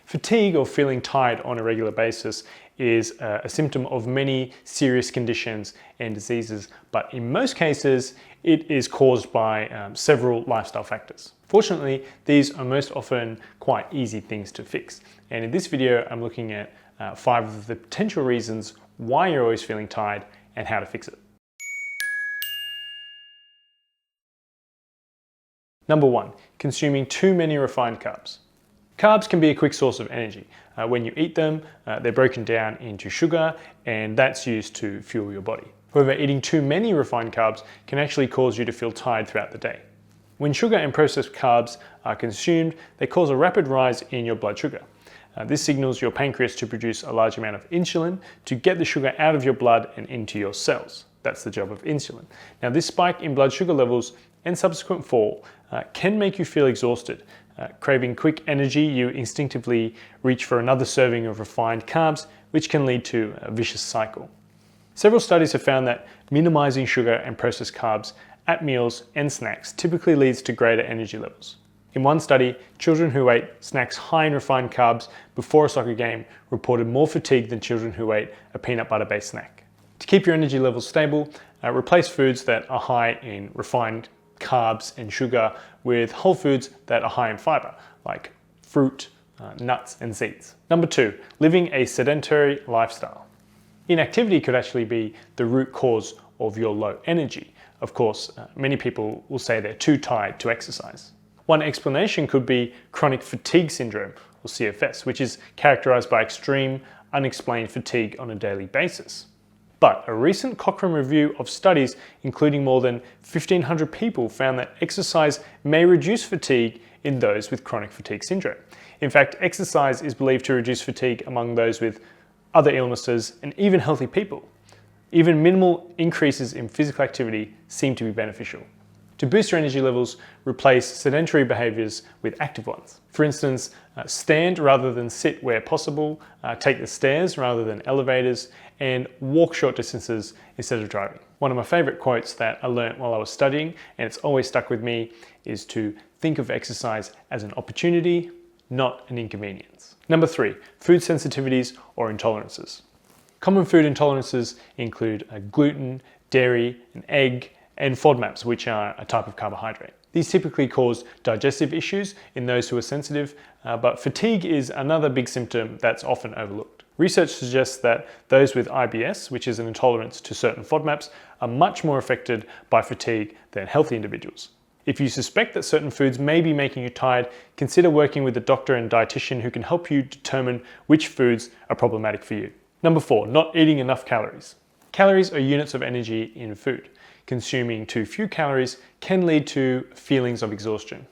Fatigue, or feeling tired on a regular basis, is a symptom of many serious conditions and diseases, but in most cases it is caused by several lifestyle factors. Fortunately, these are most often quite easy things to fix, and in this video I'm looking at 5 of the potential reasons why you're always feeling tired and how to fix it. Number 1, consuming too many refined carbs. Carbs can be a quick source of energy. When you eat them, they're broken down into sugar, and that's used to fuel your body. However, eating too many refined carbs can actually cause you to feel tired throughout the day. When sugar and processed carbs are consumed, they cause a rapid rise in your blood sugar. This signals your pancreas to produce a large amount of insulin to get the sugar out of your blood and into your cells. That's the job of insulin. Now, this spike in blood sugar levels and subsequent fall can make you feel exhausted. Craving quick energy, you instinctively reach for another serving of refined carbs, which can lead to a vicious cycle. Several studies have found that minimizing sugar and processed carbs at meals and snacks typically leads to greater energy levels. In one study, children who ate snacks high in refined carbs before a soccer game reported more fatigue than children who ate a peanut butter-based snack. To keep your energy levels stable, replace foods that are high in refined carbs and sugar with whole foods that are high in fiber, like fruit, nuts, and seeds. Number 2, living a sedentary lifestyle. Inactivity could actually be the root cause of your low energy. Of course, many people will say they're too tired to exercise. One explanation could be chronic fatigue syndrome, or CFS, which is characterized by extreme, unexplained fatigue on a daily basis. But a recent Cochrane review of studies, including more than 1,500 people, found that exercise may reduce fatigue in those with chronic fatigue syndrome. In fact, exercise is believed to reduce fatigue among those with other illnesses and even healthy people. Even minimal increases in physical activity seem to be beneficial. To boost your energy levels, replace sedentary behaviors with active ones. For instance, stand rather than sit where possible, take the stairs rather than elevators, and walk short distances instead of driving. One of my favorite quotes that I learned while I was studying, and it's always stuck with me, is to think of exercise as an opportunity, not an inconvenience. Number 3, food sensitivities or intolerances. Common food intolerances include gluten, dairy, and egg, and FODMAPs, which are a type of carbohydrate. These typically cause digestive issues in those who are sensitive, but fatigue is another big symptom that's often overlooked. Research suggests that those with IBS, which is an intolerance to certain FODMAPs, are much more affected by fatigue than healthy individuals. If you suspect that certain foods may be making you tired, consider working with a doctor and dietitian who can help you determine which foods are problematic for you. Number 4, not eating enough calories. Calories are units of energy in food. Consuming too few calories can lead to feelings of exhaustion.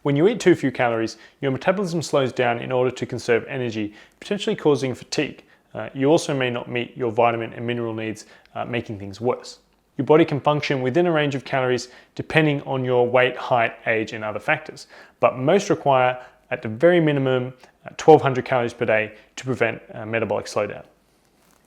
When you eat too few calories, your metabolism slows down in order to conserve energy, potentially causing fatigue. You also may not meet your vitamin and mineral needs, making things worse. Your body can function within a range of calories depending on your weight, height, age, and other factors, but most require, at the very minimum, 1,200 calories per day to prevent metabolic slowdown.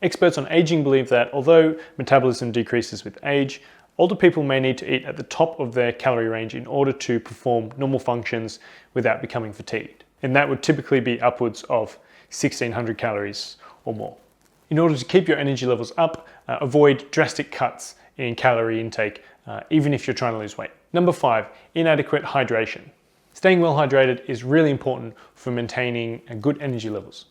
Experts on aging believe that although metabolism decreases with age, older people may need to eat at the top of their calorie range in order to perform normal functions without becoming fatigued. And that would typically be upwards of 1,600 calories or more. In order to keep your energy levels up, avoid drastic cuts in calorie intake, even if you're trying to lose weight. Number 5, inadequate hydration. Staying well hydrated is really important for maintaining good energy levels.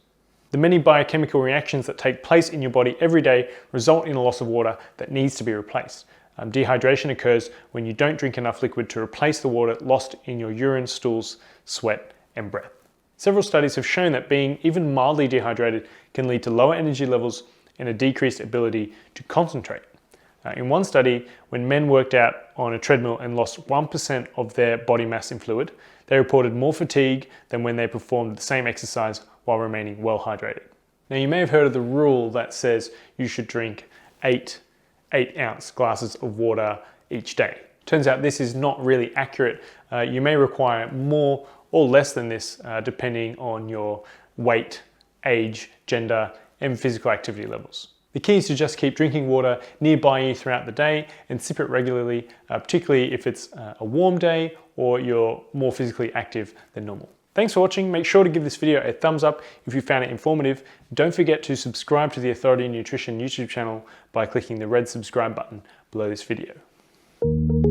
The many biochemical reactions that take place in your body every day result in a loss of water that needs to be replaced. Dehydration occurs when you don't drink enough liquid to replace the water lost in your urine, stools, sweat, and breath. Several studies have shown that being even mildly dehydrated can lead to lower energy levels and a decreased ability to concentrate. In one study, when men worked out on a treadmill and lost 1% of their body mass in fluid, they reported more fatigue than when they performed the same exercise while remaining well hydrated. Now, you may have heard of the rule that says you should drink 8-ounce glasses of water each day. Turns out this is not really accurate. You may require more or less than this depending on your weight, age, gender, and physical activity levels. The key is to just keep drinking water nearby you throughout the day and sip it regularly, particularly if it's a warm day or you're more physically active than normal. Thanks for watching. Make sure to give this video a thumbs up if you found it informative. Don't forget to subscribe to the Authority Nutrition YouTube channel by clicking the red subscribe button below this video.